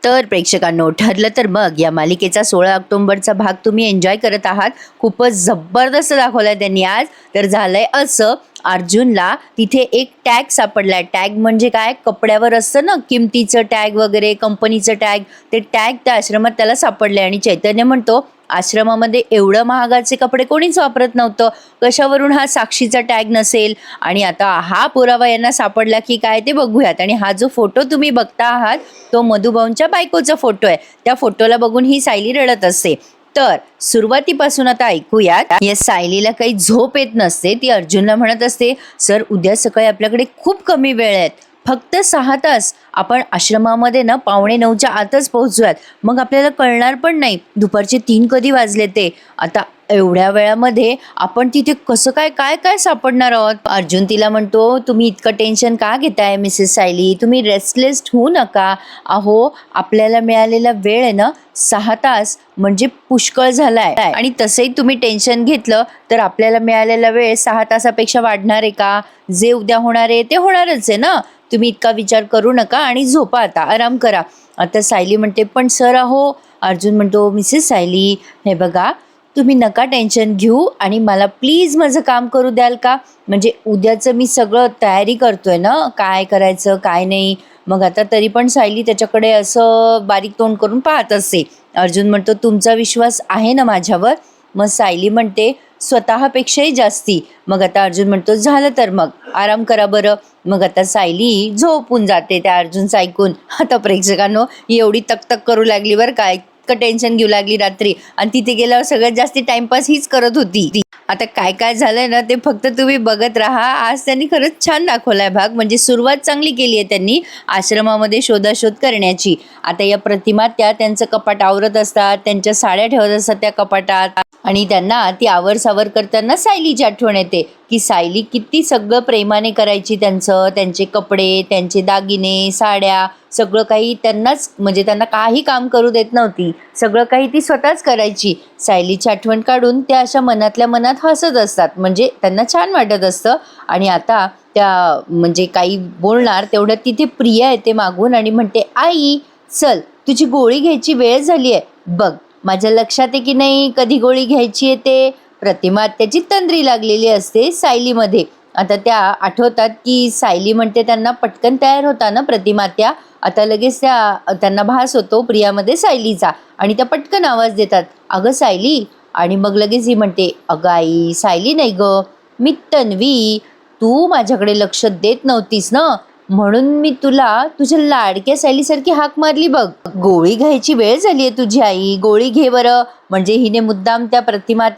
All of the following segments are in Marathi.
तर प्रेक्षकांनो, ठरलं तर मग या मालिकेचा 16 ऑक्टोबरचा भाग तुम्ही एन्जॉय करत आहात. खूपच जबरदस्त दाखवलाय त्यांनी आज. तर झालंय असं, अर्जुनला तिथे एक टॅग सापडलाय. टॅग म्हणजे काय, कपड्यावर असतं ना किमतीचं टॅग वगैरे, कंपनीचं टॅग. ते टॅग त्या आश्रमात त्याला सापडलंय आणि चैतन्य म्हणतो, आश्रमामध्ये एवढं महागाचे कपडे कोणीच वापरत नव्हतं, कशावरून हा साक्षीचा टॅग नसेल. आणि आता हा पुरावा यांना सापडला की काय ते बघूयात. आणि हा जो फोटो तुम्ही बघता आहात तो मधुभाऊंच्या बायकोचा फोटो आहे. त्या फोटोला बघून ही सायली रडत असते. तर सुरुवातीपासून आता ऐकूयात. या सायलीला काही झोप येत नसते. ती अर्जुनला म्हणत असते, सर उद्या सकाळी आपल्याकडे खूप कमी वेळ आहेत, फक्त 6 तास. आपण आश्रमामध्ये ना 8:45च्या आतच पोहोचूयात. मग आपल्याला कळणार पण नाही दुपारचे 3 कधी वाजले ते. आता एवढ्या वेळामध्ये आपण तिथे कसं काय काय काय सापडणार आहोत. अर्जुन तिला म्हणतो, तुम्ही इतकं टेन्शन का घेताय मिसेस सायली, तुम्ही रेस्टलेस होऊ नका. अहो, आपल्याला मिळालेला वेळ आहे ना 6 तास, म्हणजे पुष्कळ झालाय. आणि तसंही तुम्ही टेन्शन घेतलं तर आपल्याला मिळालेला वेळ 6 तासापेक्षा वाढणार आहे का. जे उद्या होणार आहे ते होणारच आहे ना. तुम्ही इतका विचार करू नका आणि झोपा, आता आराम करा. आता सायली म्हणते, पण सर अहो. अर्जुन म्हणतो, मिसेस सायली हे बघा, तुम्ही नका टेन्शन घेऊ आणि मला प्लीज माझं काम करू द्याल का. म्हणजे उद्याचं मी सगळं तयारी करतोय ना, काय करायचं काय नाही. मग आता तरी पण सायली त्याच्याकडे असं बारीक तोंड करून पाहत असते. अर्जुन म्हणतो, तुमचा विश्वास आहे ना माझ्यावर. मग सायली म्हणते, स्वतःपेक्षाही जास्ती. मग आता अर्जुन म्हणतो, झालं तर मग आराम करा बरं. मग आता सायली झोपून जाते त्या अर्जुनचं ऐकून. आता प्रेक्षकांनो, ही एवढी तकतक करू लागली बरं काय, टेन्शन घेऊ लागली रात्री. आणि तिथे गेल्यावर सगळ्यात जास्ती टाइमपास हीच करत होती. आता काय काय झालंय ना ते फक्त तुम्ही बघत राहा. आज त्यांनी खरंच छान दाखवलाय भाग. म्हणजे सुरुवात चांगली केली आहे त्यांनी आश्रमामध्ये शोधाशोध करण्याची. आता या प्रतिमा त्यांचं कपाट आवरत असतात, त्यांच्या साड्या ठेवत असतात त्या कपाटात. आणि त्यांना ती आवरसावर करताना सायलीची आठवण येते की सायली किती सगळं प्रेमाने करायची. त्यांचे कपडे, त्यांचे दागिने, साड्या, सगळं काही त्यांनाच, म्हणजे त्यांना काही काम करू देत नव्हती. सगळं काही ती स्वतःच करायची. सायलीची आठवण काढून त्या अशा मनातल्या मनात हसत असतात. म्हणजे त्यांना छान वाटत असतं. आणि आता त्या म्हणजे काही बोलणार तेवढ्यात तिथे प्रिया येते मागून आणि म्हणते, आई चल, तुझी गोळी घ्यायची वेळ झाली आहे बघ. माझ्या लक्षात आहे की नाही कधी गोळी घ्यायची आहे ते. प्रतिमा त्याची तंद्री लागलेली असते सायलीमध्ये. आता त्या आठवतात की सायली म्हणते त्यांना, पटकन तयार होता ना प्रतिमा त्या. आता लगेच त्यांना भास होतो प्रियामध्ये सायलीचा. आणि त्या पटकन आवाज देतात, अगं सायली. आणि मग लगेच ही म्हणते, अगं आई सायली नाही ग, मी तन्वी. तू माझ्याकडे लक्ष देत नव्हतीस ना, म्हणून मी तुला तुझ्या लाडक्या सायलीसारखी हाक मारली बघ. गोळी घ्यायची वेळ झाली आहे तुझी आई, गोळी घे बरं. म्हणजे हिने मुद्दाम त्या प्रतिमा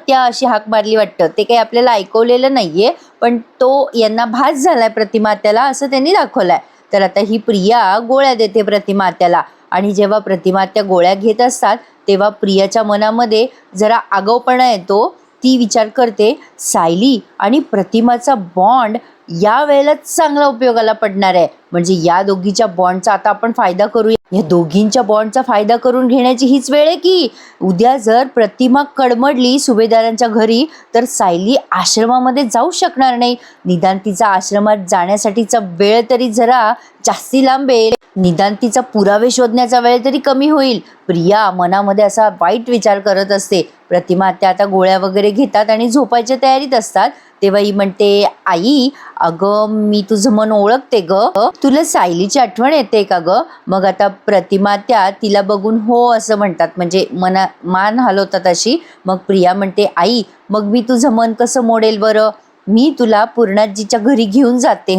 त्या अशी हाक मारली वाटतं. ते काही आपल्याला ऐकवलेलं नाहीये, पण तो यांना भास झालाय प्रतिमा त्याला, असं त्यांनी दाखवलंय. तर आता ही प्रिया गोळ्या देते प्रतिमा त्याला. आणि जेव्हा प्रतिमा त्या गोळ्या घेत असतात तेव्हा प्रियाच्या मनामध्ये जरा आगाऊपणा येतो. ती विचार करते, सायली आणि प्रतिमाचा बॉन्ड या वेळेला चांगला उपयोगाला पडणार आहे. म्हणजे या दोघीच्या बॉन्डचा आता आपण फायदा करूया. या दोघींच्या बॉन्डचा फायदा करून घेण्याची हीच वेळ आहे की. उद्या जर प्रतिमा कडमडली सुभेदारांच्या घरी तर सायली आश्रमामध्ये जाऊ शकणार नाही. निदान तिचा आश्रमात जाण्यासाठीचा वेळ तरी जरा जास्ती लांबेल. निदान तिचा पुरावे शोधण्याचा वेळ तरी कमी होईल. प्रिया मनामध्ये असा वाईट विचार करत असते. प्रतिमा त्या आता गोळ्या वगैरे घेतात आणि झोपायच्या तयारीत असतात. तेव्हा ही म्हणते, आई अगं मी तुझं मन ओळखते ग, तुला सायलीची आठवण येते का ग. मग आता प्रतिमा तिला बघून हो असं म्हणतात, म्हणजे मान हलवतात अशी. मग प्रिया म्हणते, आई मग मी तुझं मन कसं मोडेल बरं. मी तुला पूर्णाजीच्या घरी घेऊन जाते.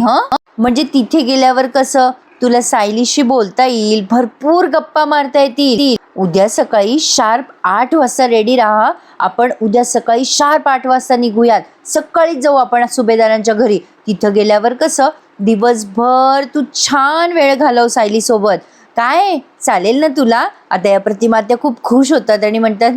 म्हणजे तिथे गेल्यावर कसं तुला सायलीशी बोलता येईल, भरपूर गप्पा मारता येतील. उद्या सकाळी शार्प 8 वाजता रेडी राहा. आपण उद्या सकाळी शार्प 8 वाजता निघूयात. सकाळीच जाऊ आपण सुभेदारांच्या घरी. तिथं गेल्यावर कसं दिवसभर तू छान वेळ घालव सायली सोबत. काय चालेल ना तुला. आता या प्रतिमा खूप खुश होतात आणि म्हणतात,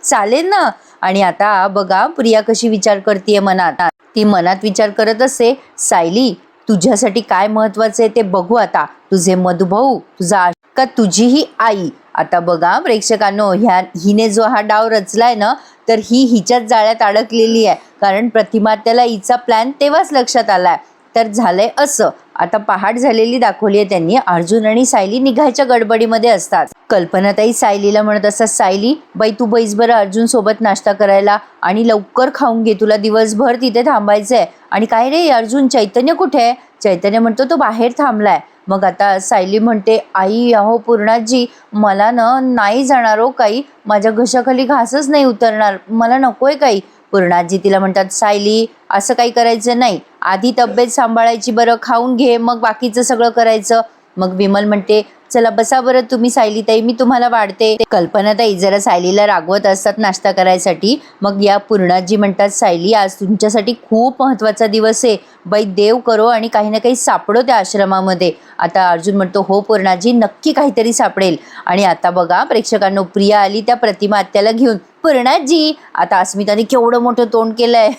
चालेल ना. आणि आता बघा प्रिया कशी विचार करते मनात. ती मनात विचार करत असते, सायली तुझ्यासाठी काय महत्वाचं आहे ते बघू आता. तुझे मधुभाऊ, तुझा का तुझीही आई. आता बघा प्रेक्षकांनो, हिने जो हा डाव रचलाय ना, तर ही हिच्याच जाळ्यात अडकलेली आहे. कारण प्रतिमा हिचा प्लॅन तेव्हाच लक्षात आलाय. तर झालंय असं, आता पहाट झालेली दाखवली आहे त्यांनी. अर्जुन आणि सायली निघायच्या गडबडीमध्ये असतात. कल्पनाताई सायलीला म्हणत असतात, सायली बाई तू बैस बरं अर्जुन सोबत नाश्ता करायला आणि लवकर खाऊन घे, तुला दिवसभर तिथे थांबायचंय. आणि काय रे अर्जुन, चैतन्य कुठे आहे? चैतन्य म्हणतो तो बाहेर थांबलाय. मग आता सायली म्हणते, आई अहो पूर्णाजी मला नाही जाणार हो काही, माझ्या घशाखाली घासच नाही उतरणार, मला नकोय काही. पूर्णाजी तिला म्हणतात, सायली असं काही करायचं नाही, आधी तब्येत सांभाळायची बरं, खाऊन घे मग बाकीचं सगळं करायचं. मग विमल म्हणते, चला बसा बरं तुम्ही सायलीताई, मी तुम्हाला वाढते. कल्पनाताई जरा सायलीला रागवत असतात नाश्ता करायसाठी. मग या पूर्णाजी म्हणतात, सायली आज तुमच्यासाठी खूप महत्त्वाचा दिवस आहे, बाई देव करो आणि काही ना काही सापडो त्या आश्रमामध्ये. आता अर्जुन म्हणतो, हो पूर्णाजी नक्की काहीतरी सापडेल. आणि आता बघा प्रेक्षकांनो, प्रिया आली त्या प्रतिमा आत्याला घेऊन. पूर्णाजी, आता अस्मिताने केवढं मोठं तोंड केलंय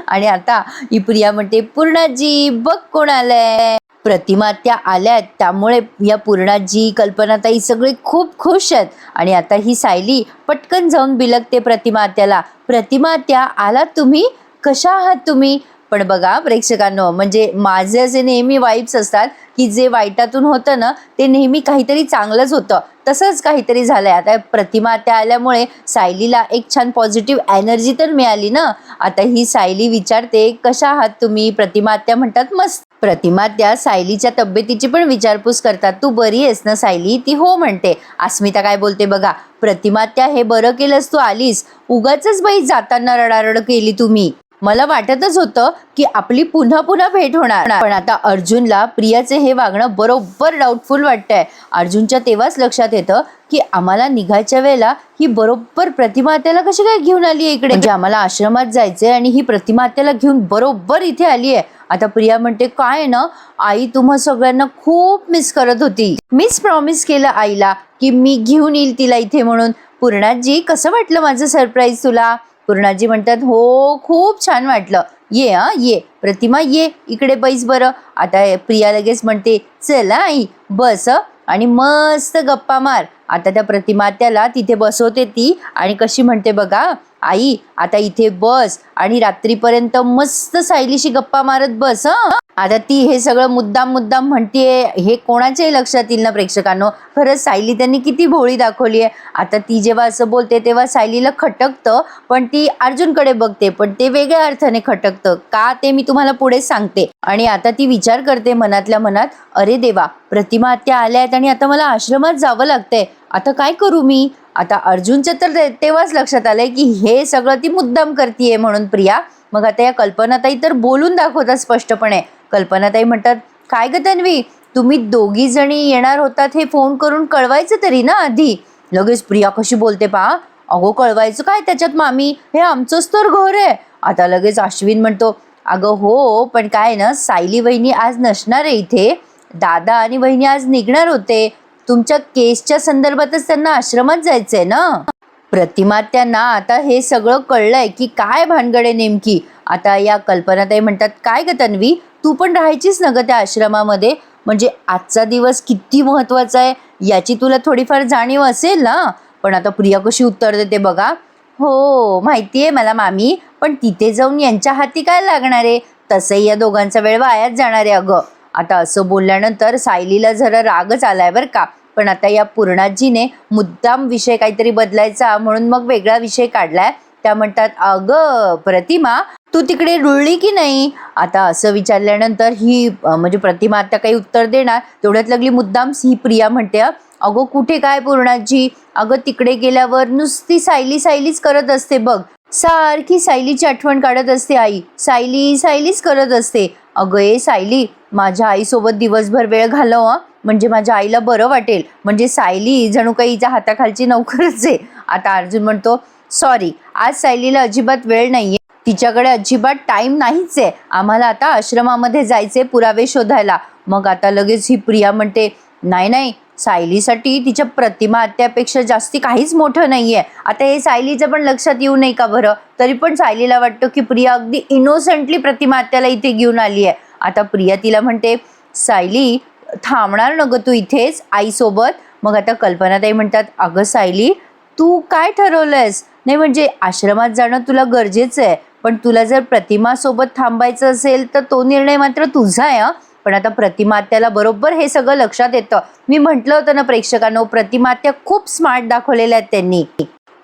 आणि आता ही प्रिया म्हणते, पूर्णाजी बघ कोण आलंय. प्रतिमा त्या आल्यात, त्यामुळे या पूर्णाजी कल्पनाताई सगळे खूप खुश आहेत. आणि आता ही सायली पटकन जाऊन बिलगते प्रतिमा आत्याला, प्रतिमा आत्या आलात तुम्ही, कशा आहात तुम्ही? पण बघा प्रेक्षकांनो, म्हणजे माझे असे नेहमी वाईब्स असतात की जे वाईटातून होतं ना ते नेहमी काहीतरी चांगलंच होतं, तसंच काहीतरी झालंय. आता प्रतिमा आत्या आल्यामुळे सायलीला एक छान पॉझिटिव्ह एनर्जी तर मिळाली ना. आता ही सायली विचारते, कशा आहात तुम्ही? प्रतिमा आत्या म्हणतात, मस्त. प्रतिमा त्या सायलीच्या तब्येतीची पण विचारपूस करतात, तू बरी आहेस ना सायली? ती हो म्हणते. अस्मिता काय बोलते बघा, प्रतिमा त्या हे बरं केलंस तू आलीस, उगाचच बाई जाताना रडारड केली तुम्ही, मला वाटतच होतं की आपली पुन्हा पुन्हा भेट होणार. पण आता अर्जुनला प्रियाचे हे वागणं बरोबर डाऊटफुल वाटतंय. अर्जुनच्या तेव्हाच लक्षात येतं की आम्हाला निघायच्या वेळेला ही बरोबर प्रतिमा आत्याला कशी काय घेऊन आली आहे इकडे, म्हणजे आम्हाला आश्रमात जायचंय आणि ही प्रतिमा आत्याला घेऊन बरोबर इथे आली आहे. आता प्रिया म्हणते, काय ना आई तुम्हा सगळ्यांना खूप मिस करत होती, मीच प्रॉमिस केलं आईला की मी घेऊन येईल तिला इथे म्हणून. पूर्णाजी कसं वाटलं माझं सरप्राईज तुला? पूर्णाजी म्हणतात, हो खूप छान वाटलं, ये ये प्रतिमा ये इकडे बैस बरं. आता प्रिया लगेच म्हणते, चला आई बस आणि मस्त गप्पा मार. आता त्या प्रतिमा त्याला तिथे बसवते ती आणि कशी म्हणते बघा, आई आता इथे बस आणि रात्रीपर्यंत मस्त सायलीशी गप्पा मारत बस. आता ती हे सगळं मुद्दाम म्हणतीये, हे कोणाच्याही लक्षात येईल ना प्रेक्षकांनो. खरंच सायली त्यांनी किती भोळी दाखवली आहे. आता ती जेव्हा असं बोलते तेव्हा सायलीला खटकतं, पण ती अर्जुनकडे बघते, पण ते वेगळ्या अर्थाने खटकतं का ते मी तुम्हाला पुढे सांगते. आणि आता ती विचार करते मनातल्या मनात, अरे देवा प्रतिमा आत्या आल्या आहेत आणि आता मला आश्रमात जावं लागतंय, आता काय करू मी? आता अर्जुनच्या तर तेव्हाच लक्षात आलंय की हे सगळं ती मुद्दाम करतीये म्हणून प्रिया. मग आता या कल्पनाताई तर बोलून दाखवतात स्पष्टपणे. कल्पनाताई म्हणतात, काय ग तन्वी, तुम्ही दोघी जणी येणार होतात हे फोन करून कळवायचं तरी ना आधी. लगेच प्रिया कशी बोलते पहा, अगो कळवायचं काय त्याच्यात मामी, हे आमचंच तर घर आहे. आता लगेच अश्विन म्हणतो, अगं हो पण काय ना सायली वहिनी आज नसणार आहे इथे, दादा आणि वहिनी आज निघणार होते, तुमच्या केसच्या संदर्भातच त्यांना आश्रमात जायचंय ना. प्रतिमा त्यांना आता हे सगळं कळलंय की काय भानगडे नेमकी. आता या कल्पनाताई म्हणतात, काय ग तन्वी तू पण राहायचीस ना ग त्या आश्रमामध्ये, म्हणजे आजचा दिवस किती महत्वाचा आहे याची तुला थोडीफार जाणीव असेल ना. पण आता प्रिया कशी उत्तर देते बघा, हो माहितीये मला मामी, पण तिथे जाऊन यांच्या हाती काय लागणार आहे, तसंही या दोघांचा वेळ वायाच जाणार आहे अगं. आता असं बोलल्यानंतर सायलीला जरा रागच आलाय बरं का. पण आता या पूर्णाजीने मुद्दाम विषय काहीतरी बदलायचा म्हणून मग वेगळा विषय काढलाय. त्या म्हणतात, अगं प्रतिमा तू तिकडे रुळली की नाही? आता असं विचारल्यानंतर ही म्हणजे प्रतिमा आता काही उत्तर देणार तेवढ्यात लागली मुद्दाम ही प्रिया म्हणते, अगं कुठे काय पूर्णाजी, अगं तिकडे गेल्यावर नुसती सायलीच करत असते बघ, सारखी सायलीची आठवण काढत असते आई, सायलीच करत असते. अगं ए सायली, माझ्या आईसोबत दिवसभर वेळ घालव म्हणजे माझ्या आईला बरं वाटेल, म्हणजे सायली जणू काही हिच्या हाताखालची नोकरच आहे. आता अर्जुन म्हणतो, सॉरी आज सायलीला अजिबात वेळ नाहीये, तिच्याकडे अजिबात टाइम नाहीच आहे, आम्हाला आता आश्रमामध्ये जायचे पुरावे शोधायला. मग आता लगेच ही प्रिया म्हणते, नाही सायलीसाठी तिच्या प्रतिमा आत्यापेक्षा जास्ती काहीच मोठं नाहीये. आता हे सायलीचं पण लक्षात येऊ नये का बरं, तरी पण सायलीला वाटतं की प्रिया अगदी इनोसेंटली प्रतिमा आत्याला इथे घेऊन आली आहे. आता प्रिया तिला म्हणते, सायली थांबणार न गं तू इथेच आईसोबत? मग आता कल्पनाताई म्हणतात, अगं सायली तू काय ठरवलंयस? नाही म्हणजे आश्रमात जाणं तुला गरजेचं आहे, पण तुला जर प्रतिमा सोबत थांबायचं असेल तर तो निर्णय मात्र तुझा आहे हं. पण आता प्रतिमा आत्याला बरोबर हे सगळं लक्षात येतं. मी म्हटलं होतं ना प्रेक्षकांनो, प्रतिमा आत्या खूप स्मार्ट दाखवलेल्या आहेत त्यांनी.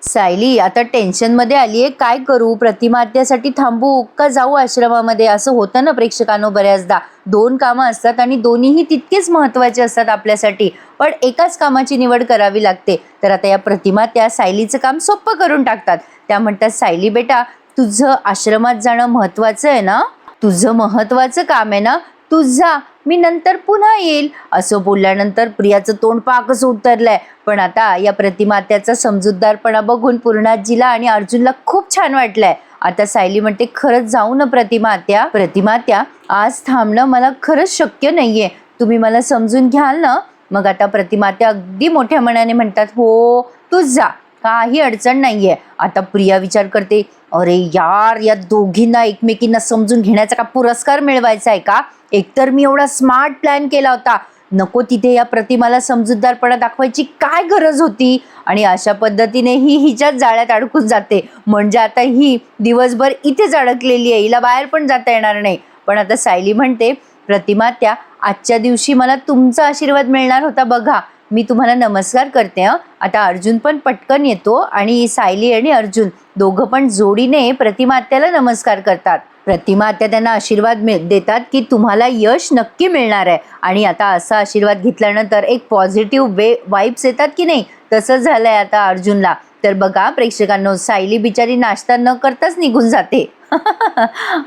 सायली आता टेन्शन मध्ये आलीये, काय करू, प्रतिमा आत्यासाठी थांबू का जाऊ आश्रमामध्ये, असं होतं ना प्रेक्षकांनो बऱ्याचदा. दोन कामं असतात आणि दोन्हीही तितकेच महत्वाचे असतात आपल्यासाठी, पण एकाच कामाची निवड करावी लागते. तर आता या प्रतिमा त्या सायलीचं काम सोपं करून टाकतात. त्या म्हणतात, सायली बेटा, तुझं आश्रमात जाणं महत्वाचं आहे ना, तुझं महत्वाचं काम आहे ना, तू जा, मी नंतर पुन्हा येईल. असं बोलल्यानंतर प्रियाचं तोंड पाक कसं उतरलंय. पण आता या प्रतिमा आत्याचा समजूतदारपणा बघून पूर्णाजीला आणि अर्जुनला खूप छान वाटलंय. आता सायली म्हणते, खरंच जाऊ ना प्रतिमा आत्या. प्रतिमा आत्या, आज थांबणं मला खरंच शक्य नाहीये, तुम्ही मला समजून घ्याल ना. मग आता प्रतिमा आत्या अगदी मोठ्या मनाने म्हणतात, हो तू जा, काही अडचण नाहीये. आता प्रिया विचार करते, अरे यार, या दोघींना एकमेकींना समजून घेण्याचा का पुरस्कार मिळवायचा आहे का. एकतर मी एवढा स्मार्ट प्लॅन केला होता, नको तिथे या प्रतिमाला समजूतदारपणा दाखवायची काय गरज होती. आणि अशा पद्धतीने ही हिच्याच जाळ्यात अडकून जाते. म्हणजे आता ही दिवसभर इथेच अडकलेली आहे, हिला बाहेर पण जाता येणार नाही. पण आता सायली म्हणते, प्रतिमा त्या आजच्या दिवशी मला तुमचा आशीर्वाद मिळणार होता बघा, मी तुम्हाला नमस्कार करते हं. आता अर्जुन पण पटकन येतो आणि सायली आणि अर्जुन दोघं पण जोडीने प्रतिमा आत्याला नमस्कार करतात. प्रतिमा आत्या त्यांना आशीर्वाद देतात की तुम्हाला यश नक्की मिळणार आहे. आणि आता असा आशीर्वाद घेतल्यानंतर एक पॉझिटिव्ह वाईब्स येतात की नाही, तसंच झालंय आता अर्जुनला. तर बघा प्रेक्षकांनो, सायली बिचारी नाश्ता न करताच निघून जाते.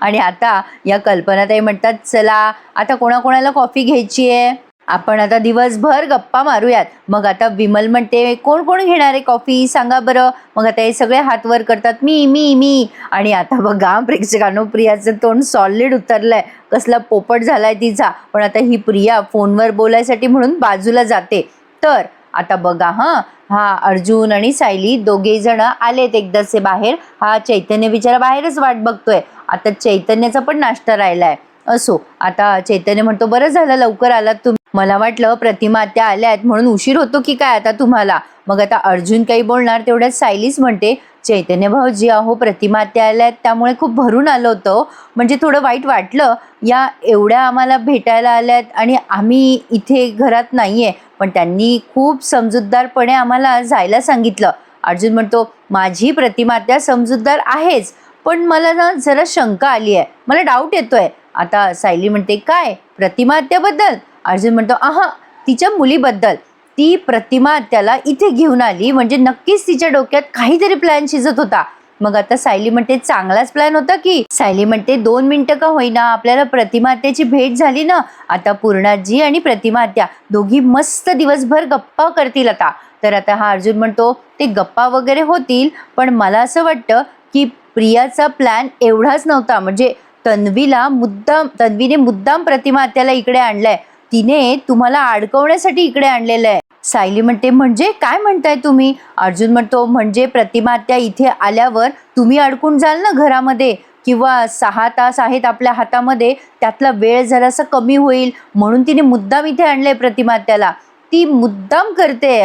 आणि आता या कल्पनाताई म्हणतात, चला आता कोणाकोणाला कॉफी घ्यायची आहे, आपण आता दिवसभर गप्पा मारूयात. मग आता विमल म्हणते, कोण कोण घेणार आहे कॉफी सांगा बरं. मग आता हे सगळे हात वर करतात, मी मी मी. आणि आता बघा प्रेक्षकांनो, प्रियाचं तोंड सॉलिड उतरलंय, कसला पोपट झालाय तिचा. पण आता ही प्रिया फोनवर बोलायसाठी म्हणून बाजूला जाते. तर आता बघा हा अर्जुन आणि सायली दोघे जण आलेत एकदाचे बाहेर. हा चैतन्य बिचारा बाहेरच वाट बघतोय. आता चैतन्याचा पण नाश्ता राहिलाय. असो, आता चैतन्य म्हणतो, बरं झालं लवकर आलात तुम्ही, मला वाटलं प्रतिमा आत्या आल्या आहेत म्हणून उशीर होतो की काय आता तुम्हाला. मग आता अर्जुन काही बोलणार तेवढ्यात सायलीच म्हणते, चैतन्य भाऊजी, अहो प्रतिमा आत्या आल्या आहेत त्यामुळे खूप भरून आलो होतो, म्हणजे थोडं वाईट वाटलं, या एवढ्या आम्हाला भेटायला आल्यात आणि आम्ही इथे घरात नाहीये, पण त्यांनी खूप समजूतदारपणे आम्हाला जायला सांगितलं. अर्जुन म्हणतो, माझी प्रतिमा आत्या समजूतदार आहेच, पण मला ना जरा शंका आली आहे, मला डाऊट येतोय. आता सायली म्हणते, काय, प्रतिमा आत्याबद्दल. अर्जुन म्हणतो, तिच्या मुलीबद्दल. ती प्रतिमा आत्याला इथे घेऊन आली म्हणजे नक्कीच तिच्या डोक्यात काहीतरी प्लॅन शिजत होता. मग आता सायली म्हणते, चांगलाच प्लॅन होता की. सायली म्हणते, 2 मिनिटं का होईना आपल्याला प्रतिमा आत्याची भेट झाली ना, आता पूर्णाजी आणि प्रतिमा आत्या दोघी मस्त दिवसभर गप्पा करतील आता. तर आता हा अर्जुन म्हणतो, ते गप्पा वगैरे होतील, पण मला असं वाटतं की प्रियाचा प्लॅन एवढाच नव्हता, म्हणजे तन्वीने मुद्दाम प्रतिमा आत्याला इकडे आणलंय, तिने तुम्हाला अडकवण्यासाठी इकडे आणलेलं आहे. सायली म्हणते, म्हणजे काय म्हणताय तुम्ही. अर्जुन म्हणतो, म्हणजे प्रतिमा आत्या इथे आल्यावर तुम्ही अडकून जाल ना घरामध्ये, किंवा 6 तास आहेत आपल्या हातामध्ये, त्यातला वेळ जरासा कमी होईल म्हणून तिने मुद्दाम इथे आणलंय प्रतिमा आत्याला. ती मुद्दाम करते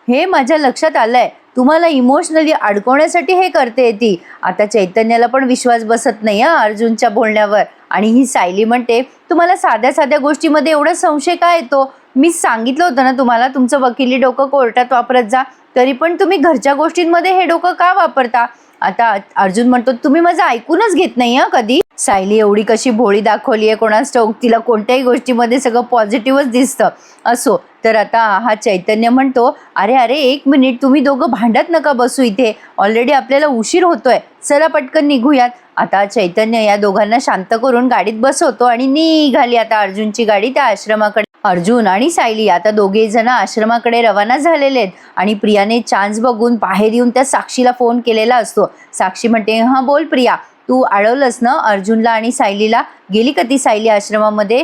हे माझ्या लक्षात आलंय, तुम्हाला इमोशनली अडकवण्यासाठी हे करते ती. आता चैतन्याला पण विश्वास बसत नाही अर्जुनच्या बोलण्यावर. आणि ही सायली म्हणते, तुम्हाला साध्या साध्या गोष्टीमध्ये एवढा संशय काय येतो, मी सांगितलं होतं ना तुम्हाला, तुमचं वकिली डोकं कोर्टात वापरत जा, तरी पण तुम्ही घरच्या गोष्टींमध्ये हे डोकं का वापरता. आता अर्जुन म्हणतो, तुम्ही माझं ऐकूनच घेत नाही कधी. सायली एवढी कशी भोळी दाखवली आहे कोणास ठाऊक, तिला कोणत्याही गोष्टीमध्ये सगळं पॉझिटिव्हच दिसतं. असो, तर आता हा चैतन्य म्हणतो, अरे अरे 1 मिनिट, तुम्ही दोघं भांडत नका बसू इथे, ऑलरेडी आपल्याला उशीर होतोय, चला पटकन निघूयात. आता चैतन्य या दोघांना शांत करून गाडीत बसवतो आणि निघाली आता अर्जुनची गाडी त्या आश्रमाकडे. अर्जुन आणि सायली आता दोघे जण आश्रमाकडे रवाना झालेले आहेत. आणि प्रियाने चान्स बघून बाहेर येऊन त्या साक्षीला फोन केलेला असतो. साक्षी म्हणते, हां बोल प्रिया, तू अडवलंस ना अर्जुनला आणि सायलीला, गेली का ती सायली आश्रमामध्ये,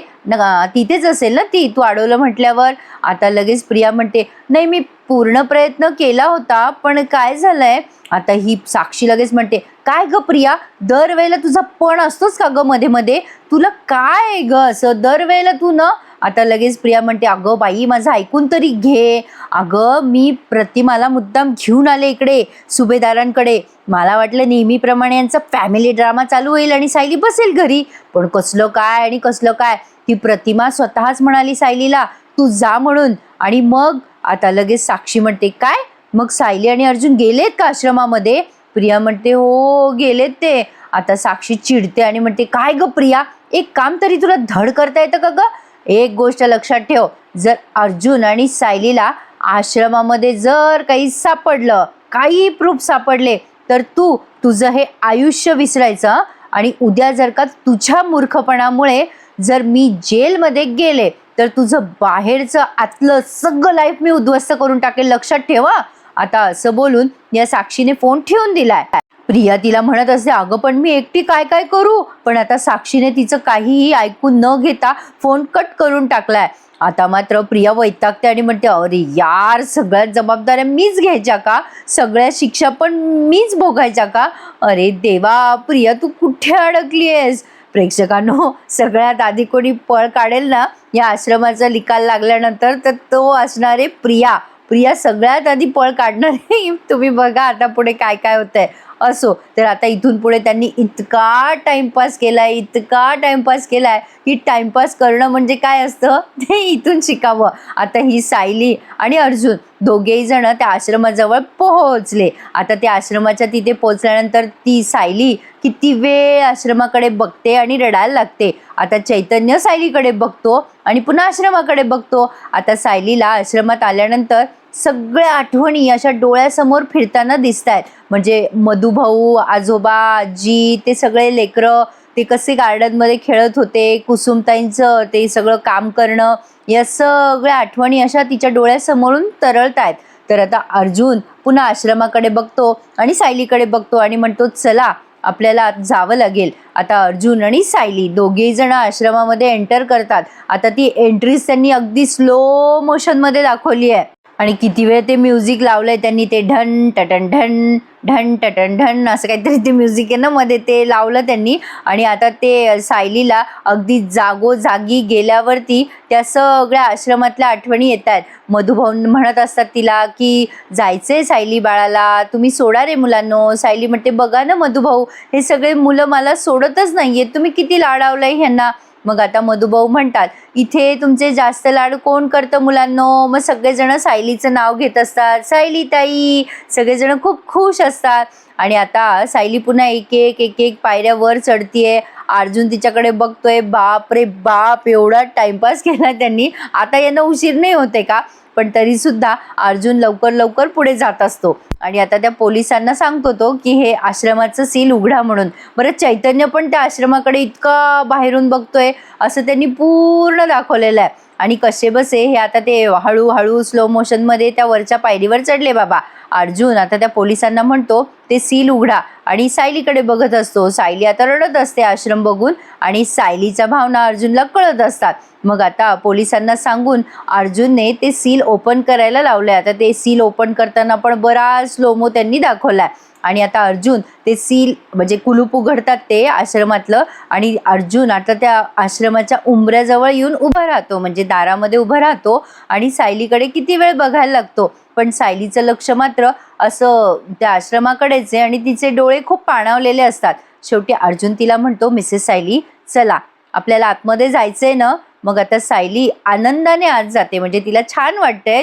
तिथेच असेल ना ती, तू अडवलं म्हटल्यावर. आता लगेच प्रिया म्हणते, नाही मी पूर्ण प्रयत्न केला होता, पण काय झालंय. आता ही साक्षी लगेच म्हणते, काय ग प्रिया, दरवेळेला तुझा पण असतोच का ग मध्ये मध्ये, तुला काय ग असं, दरवेळेला तू ना आता लगेच प्रिया म्हणते, अगं बाई माझं ऐकून तरी घे. अगं मी प्रतिमाला मुद्दाम घेऊन आले इकडे सुभेदारांकडे. मला वाटलं नेहमीप्रमाणे यांचा फॅमिली ड्रामा चालू होईल आणि सायली बसेल घरी. पण कसलं काय आणि कसलं काय. ती प्रतिमा स्वतःच म्हणाली सायलीला, तू जा म्हणून. आणि मग आता लगेच साक्षी म्हणते, काय मग सायली आणि अर्जुन गेलेत का आश्रमामध्ये? प्रिया म्हणते, हो गेलेत ते. आता साक्षी चिडते आणि म्हणते, काय ग प्रिया, एक काम तरी तुला धड करता येतं का ग? एक गोष्ट लक्षात ठेव, जर अर्जुन आणि सायलीला आश्रमामध्ये जर काही सापडलं, काही प्रूफ सापडले, तर तू तुझं हे आयुष्य विसरायचं. आणि उद्या जर का तुझ्या मूर्खपणामुळे जर मी जेलमध्ये गेले, तर तुझं बाहेरचं आतलं सगळं लाईफ मी उद्ध्वस्त करून टाकेल, लक्षात ठेवा. आता असं बोलून या साक्षीने फोन ठेवून दिलाय. प्रिया तिला म्हणत असते, अगं पण मी एकटी काय काय करू. पण आता साक्षीने तिचं काहीही ऐकून न घेता फोन कट करून टाकलाय. आता मात्र प्रिया वैतागते आणि म्हणते, अरे यार, सगळ्यात जबाबदाऱ्या मीच घ्यायच्या का? सगळ्या शिक्षा पण मीच भोगायच्या का? अरे देवा, प्रिया तू कुठे अडकली आहेस? प्रेक्षकांनो, सगळ्यात आधी कोणी पळ काढेल ना या आश्रमाचा निकाल लागल्यानंतर, तर तो असणारे प्रिया. प्रिया सगळ्यात आधी पळ काढणार आहे. तुम्ही बघा आता पुढे काय काय होतंय. असो, तर आता इथून पुढे त्यांनी इतका टाइमपास केलाय, इतका टाइमपास केलाय की टाइमपास करणं म्हणजे काय असतं ते इथून शिकावं. आता ही सायली आणि अर्जुन दोघेही जण त्या आश्रमाजवळ पोहोचले. आता त्या आश्रमाच्या तिथे पोहोचल्यानंतर ती सायली किती वेळ आश्रमाकडे बघते आणि रडायला लागते. आता चैतन्य सायलीकडे बघतो आणि पुन्हा आश्रमाकडे बघतो. आता सायलीला आश्रमात आल्यानंतर सगळ्या आठवणी अशा डोळ्यासमोर फिरताना दिसत आहेत. म्हणजे मधुभाऊ, आजोबा, आजी, ते सगळे लेकरं ते कसे गार्डनमध्ये खेळत होते, कुसुमताईंचं ते सगळं काम करणं, या सगळ्या आठवणी अशा तिच्या डोळ्यासमोरून तरळत आहेत. तर आता अर्जुन पुन्हा आश्रमाकडे बघतो आणि सायलीकडे बघतो आणि म्हणतो, चला आपल्याला जावं लागेल. आता अर्जुन आणि सायली दोघेही जण आश्रमामध्ये एंटर करतात. आता ती एंट्रीज त्यांनी अगदी स्लो मोशनमध्ये दाखवली आहे. आणि किती वेळ ते म्युझिक लावलंय त्यांनी, ते ढन टटन ढन ढन टटन ढन असं काहीतरी ते म्युझिक आहे ना मध्ये, ते लावलं त्यांनी. आणि आता ते सायलीला अगदी जागोजागी गेल्यावरती त्या सगळ्या आश्रमातल्या आठवणी येत आहेत. मधुभाऊ म्हणत असतात तिला की जायचंय सायली बाळाला, तुम्ही सोडा रे मुलांनो. सायली म्हणते, बघा ना मधुभाऊ, हे सगळे मुलं मला सोडतच नाहीयेत, तुम्ही किती लाडावलंय ह्यांना. मग आता मधुभाऊ म्हणतात, इथे तुमचे जास्त लाड कोण करतं मुलांनो? मग सगळेजण सायलीचं नाव घेत असतात, सायली ताई. सगळेजण खूप खुश असतात. आणि आता सायली पुन्हा एक एक एक एक पायऱ्या वर चढतीये. अर्जुन तिच्याकडे बघतोय, बाप रे बाप, एवढा टाइमपास केला त्यांनी, आता यांना उशीर नाही होते का? पण तरी सुद्धा अर्जुन लवकर लवकर पुढे जात असतो. आणि आता त्या पोलिसांना सांगतो तो की हे आश्रमाचं सील उघडा म्हणून. बरं, चैतन्य पण त्या आश्रमाकडे इतका बाहेरून बघतोय असं त्यांनी पूर्ण दाखवलेलं आहे. आणि कसे बसे हे आता ते हळूहळू स्लो मोशनमध्ये त्या वरच्या पायरीवर चढले बाबा. अर्जुन आता त्या पोलिसांना म्हणतो, ते सील उघडा. आणि सायलीकडे बघत असतो. सायली आता रडत असते आश्रम बघून आणि सायलीच्या भावना अर्जुनला कळत असतात. मग आता पोलिसांना सांगून अर्जुनने ते सील ओपन करायला लावले. आता ते सील ओपन करताना पण बराच स्लोमो त्यांनी दाखवलाय. आणि आता अर्जुन ते सील म्हणजे कुलूप उघडतात ते आश्रमातलं. आणि अर्जुन आता त्या आश्रमाच्या उंबऱ्याजवळ येऊन उभा राहतो, म्हणजे दारामध्ये उभा राहतो. आणि सायलीकडे किती वेळ बघायला लागतो, पण सायलीचं लक्ष मात्र असं त्या आश्रमाकडेच आहे आणि तिचे डोळे खूप पाणावलेले असतात. शेवटी अर्जुन तिला म्हणतो, मिसेस सायली, चला आपल्याला आतमध्ये जायचंय ना. मग आता सायली आनंदाने आत जाते, म्हणजे तिला छान वाटतंय.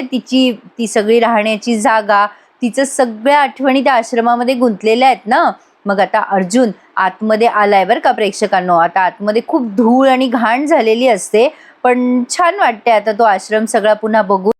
ती सगळी राहण्याची जागा, तिचं सगळ्या आठवणी त्या आश्रमामध्ये गुंतलेल्या आहेत ना. मग आता अर्जुन आतमध्ये आलाय बरं का प्रेक्षकांनो. आता आतमध्ये खूप धूळ आणि घाण झालेली असते, पण छान वाटते आता तो आश्रम सगळा पुन्हा बघून.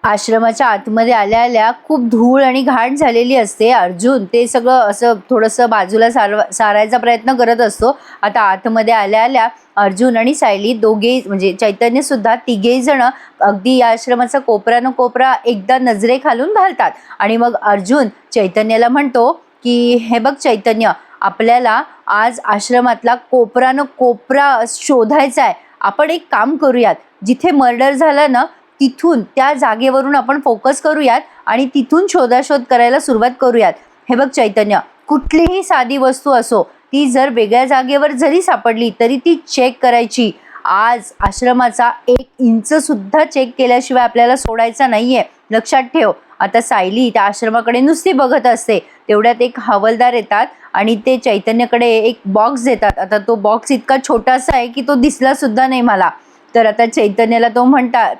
आश्रमाच्या आतमध्ये आल्या आल्या खूप धूळ आणि घाण झालेली असते. अर्जुन ते सगळं असं थोडंसं बाजूला सारायचा प्रयत्न करत असतो. आता आतमध्ये आल्या आल्या अर्जुन आणि सायली दोघेही, म्हणजे चैतन्य सुद्धा, तिघेही जण अगदी या आश्रमाचा कोपरा कोपरा एकदा नजरेखालून घालतात. आणि मग अर्जुन चैतन्याला म्हणतो की हे बघ चैतन्य, आपल्याला आज आश्रमातला कोपरा कोपरा शोधायचा आहे. आपण एक काम करूयात, जिथे मर्डर झाला ना तिथून त्या जागेवरून आपण फोकस करूयात आणि तिथून शोधाशोध करायला सुरुवात करूयात. हे बघ चैतन्य, कुठलीही साधी वस्तू असो, ती जर वेगळ्या जागेवर जरी सापडली तरी ती चेक करायची. आज आश्रमाचा 1 इंच सुद्धा चेक केल्याशिवाय आपल्याला सोडायचा नाहीये, लक्षात ठेव. आता सायली त्या आश्रमाकडे नुसती बघत असते. तेवढ्यात एक हवालदार येतात आणि ते चैतन्यकडे एक बॉक्स देतात. आता तो बॉक्स इतका छोटासा आहे की तो दिसला सुद्धा नाही मला. तर आता चैतन्याला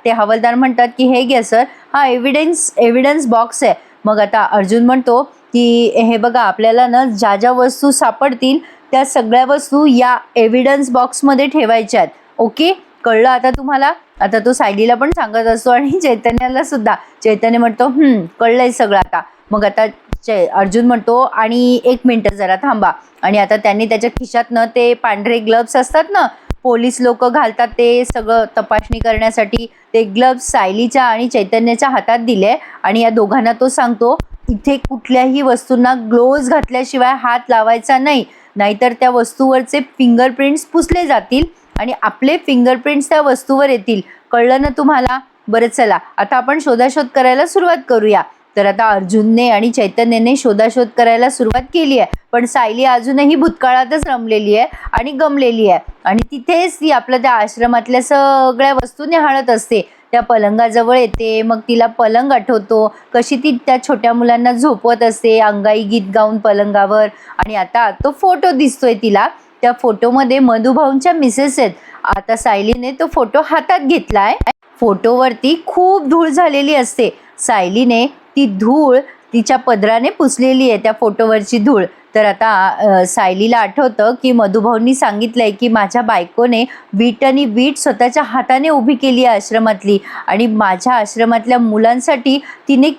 ते हवालदार म्हणतात की हे घ्या सर, हा एव्हिडन्स बॉक्स आहे. मग आता अर्जुन म्हणतो की हे बघा, आपल्याला ना ज्या ज्या वस्तू सापडतील त्या सगळ्या वस्तू या एव्हिडन्स बॉक्समध्ये ठेवायच्या आहेत. ओके, कळलं आता तुम्हाला? आता तो सायलीला पण सांगत असतो आणि चैतन्याला सुद्धा. चैतन्य म्हणतो कळलंय सगळं आता. मग आता अर्जुन म्हणतो आणि 1 मिनिट जरा थांबा. आणि आता त्यांनी त्याच्या खिशातनं ते पांढरे ग्लव्स असतात ना, पोलीस लोक घालतात ते सगळं तपासणी करण्यासाठी, ते ग्लव्स सायलीच्या आणि चैतन्याच्या हातात दिले. आणि या दोघांना तो सांगतो इथे कुठल्याही वस्तूंना ग्लोव्ज घातल्याशिवाय हात लावायचा नाही, नाहीतर त्या वस्तूवरचे फिंगरप्रिंट्स पुसले जातील आणि आपले फिंगरप्रिंट्स त्या वस्तूवर येतील. कळलं ना तुम्हाला? बरं, चला आता आपण शोधाशोध करायला सुरुवात करूया. तर आता अर्जुनने आणि चैतन्यने शोधाशोध करायला सुरुवात केली आहे. पण सायली अजूनही भूतकाळातच रमलेली आहे आणि गमलेली आहे. आणि तिथेच ती आपल्या त्या आश्रमातल्या सगळ्या वस्तू निहाळत असते. त्या पलंगाजवळ येते, मग तिला पलंग आठवतो, कशी ती त्या छोट्या मुलांना झोपवत असते अंगाई गीत गाऊन पलंगावर. आणि आता तो फोटो दिसतोय तिला. त्या फोटोमध्ये मधुभाऊंच्या मिसेस आहेत. आता सायलीने तो फोटो हातात घेतलाय. फोटोवरती खूप धूळ झालेली असते. सायलीने ती धूळ तिच्या पदराने पुसलेली आहे, त्या फोटोवरची धूळ. तर आता सायलीला आठवतं की मधुभाऊंनी सांगितलंय की माझ्या बायकोने वीट आणि वीट स्वतःच्या हाताने उभी केली आहे आश्रमातली, आणि माझ्या आश्रमातल्या मुलांसाठी तिने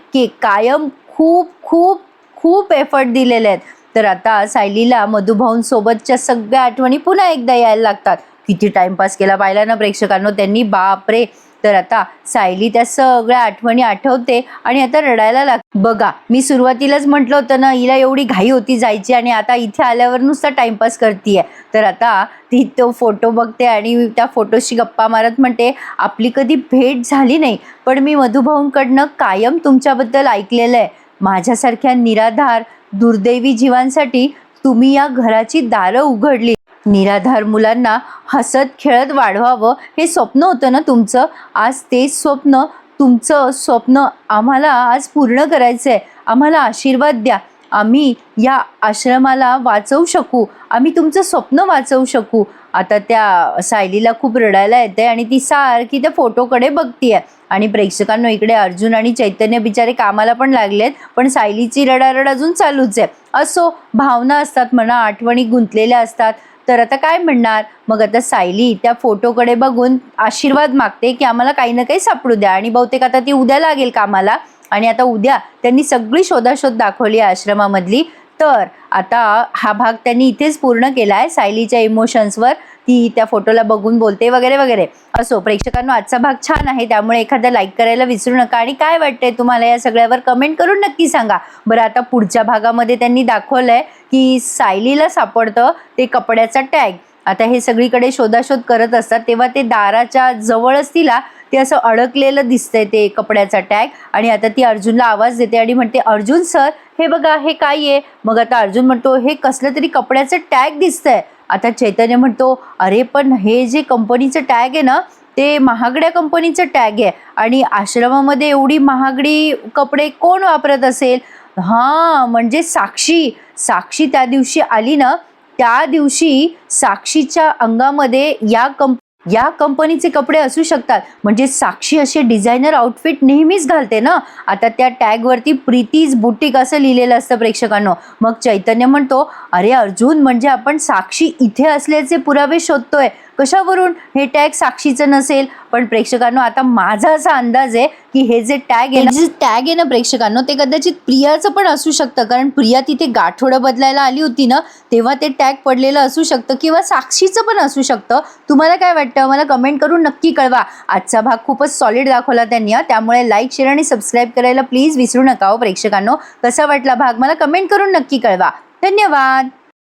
कायम खूप खूप खूप एफर्ट दिलेले आहेत. तर आता सायलीला मधुभाऊंसोबतच्या सगळ्या आठवणी पुन्हा एकदा यायला लागतात. किती टाइमपास केला पाहिला ना प्रेक्षकांनो त्यांनी, बापरे. तर आता सायली त्या सगळ्या आठवणी आठवते आणि आता रडायला लागते. बघा, मी सुरुवातीलाच म्हटलं होतं ना, हिला एवढी घाई होती जायची आणि आता इथे आल्यावर नुसता टाइमपास करतीये. तर आता ती तो फोटो बघते आणि त्या फोटोशी गप्पा मारत म्हणते, आपली कधी भेट झाली नाही, पण मी मधुभाऊंकडनं कायम तुमच्याबद्दल ऐकलेलं आहे. माझ्यासारख्या निराधार दुर्दैवी जीवांसाठी तुम्ही या घराची दारं उघडली. निराधार मुलांना हसत खेळत वाढवावं हे स्वप्न होतं ना तुमचं. आज तेच स्वप्न, तुमचं स्वप्न आम्हाला आज पूर्ण करायचं आहे. आम्हाला आशीर्वाद द्या, आम्ही या आश्रमाला वाचवू शकू, आम्ही तुमचं स्वप्न वाचवू शकू. आता त्या सायलीला खूप रडायला येते आणि ती सारखी त्या फोटोकडे बघतीये. आणि प्रेक्षकांनो, इकडे अर्जुन आणि चैतन्य बिचारे कामाला पण लागलेत, पण सायलीची रडारड अजून चालूच आहे. असो, भावना असतात म्हणा, आठवणी गुंतलेल्या असतात. तर आता काय म्हणणार. मग आता सायली त्या फोटोकडे बघून आशीर्वाद मागते की आम्हाला काही ना काही सापडू द्या. आणि बहुतेक आता ती उद्या लागेल कामाला. आणि आता उद्या त्यांनी सगळी शोधाशोध दाखवली आश्रमामधली. तर आता हा भाग त्यांनी इथेच पूर्ण केला आहे. सायलीच्या इमोशन्सवर ती त्या फोटोला बघून बोलते वगैरे वगैरे. असो प्रेक्षकांनो, आजचा भाग छान आहे, त्यामुळे एखादा लाईक करायला विसरू नका. आणि काय वाटतंय तुम्हाला या सगळ्यावर कमेंट करून नक्की सांगा. बरं, आता पुढच्या भागामध्ये त्यांनी दाखवलंय की सायलीला सापडतं ते कपड्याचा टॅग. आता हे सगळीकडे शोधाशोध करत असतात तेव्हा ते दाराच्या जवळच तिला ते असं अडकलेलं दिसतंय ते कपड्याचा टॅग. आणि आता ती अर्जुनला आवाज देते आणि म्हणते, अर्जुन सर, हे बघा, हे काय आहे. मग आता अर्जुन म्हणतो, हे कसलं तरी कपड्याचं टॅग दिसतंय. आता चैतन्य म्हणतो, अरे पण हे जे कंपनीचं टॅग आहे ना, ते महागड्या कंपनीचं टॅग आहे आणि आश्रमामध्ये एवढी महागडी कपडे कोण वापरत असेल. हां, म्हणजे साक्षी त्या दिवशी आली ना, त्या दिवशी साक्षीच्या अंगामध्ये या कंपनीचे कपडे असू शकतात. म्हणजे साक्षी असे डिझायनर आउटफिट नेहमीच घालते ना. आता त्या टॅगवरती प्रीतीज बुटीक असं लिहिलेलं असतं प्रेक्षकांनो. मग चैतन्य म्हणतो, अरे अर्जुन, म्हणजे आपण साक्षी इथे असल्याचे पुरावे शोधतोय, कशावरून हे टॅग साक्षीचं नसेल. पण प्रेक्षकांनो, आता माझा असा अंदाज आहे की हे जे टॅग आहे ना प्रेक्षकांनो, ते कदाचित प्रियाचं पण असू शकतं. कारण प्रिया तिथे गाठोडं बदलायला आली होती ना, तेव्हा ते टॅग पडलेलं असू शकतं, किंवा साक्षीचं पण असू शकतं. तुम्हाला काय वाटतं मला कमेंट करून नक्की कळवा. आजचा भाग खूपच सॉलिड दाखवला त्यांनी, त्यामुळे लाईक, शेअर आणि सबस्क्राईब करायला प्लीज विसरू नका हो प्रेक्षकांनो. कसा वाटला भाग मला कमेंट करून नक्की कळवा. धन्यवाद.